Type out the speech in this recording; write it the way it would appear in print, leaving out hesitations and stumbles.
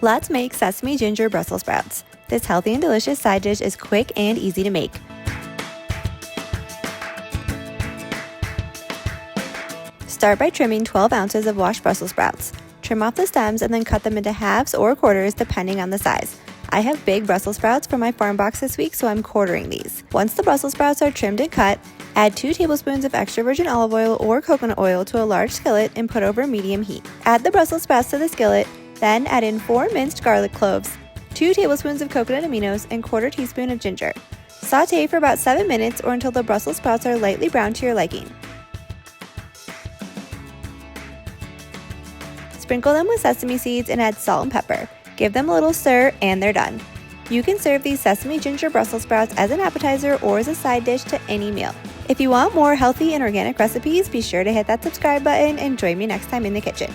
Let's make Sesame Ginger Brussels Sprouts. This healthy and delicious side dish is quick and easy to make. Start by trimming 12 ounces of washed Brussels sprouts. Trim off the stems and then cut them into halves or quarters depending on the size. I have big Brussels sprouts for my farm box this week, so I'm quartering these. Once the Brussels sprouts are trimmed and cut, add 2 tablespoons of extra virgin olive oil or coconut oil to a large skillet and put over medium heat. Add the Brussels sprouts to the skillet, then add in 4 minced garlic cloves, 2 tablespoons of coconut aminos, and 1/4 teaspoon of ginger. Sauté for about 7 minutes or until the Brussels sprouts are lightly brown to your liking. Sprinkle them with sesame seeds and add salt and pepper. Give them a little stir and they're done. You can serve these Sesame Ginger Brussels Sprouts as an appetizer or as a side dish to any meal. If you want more healthy and organic recipes, be sure to hit that subscribe button and join me next time in the kitchen.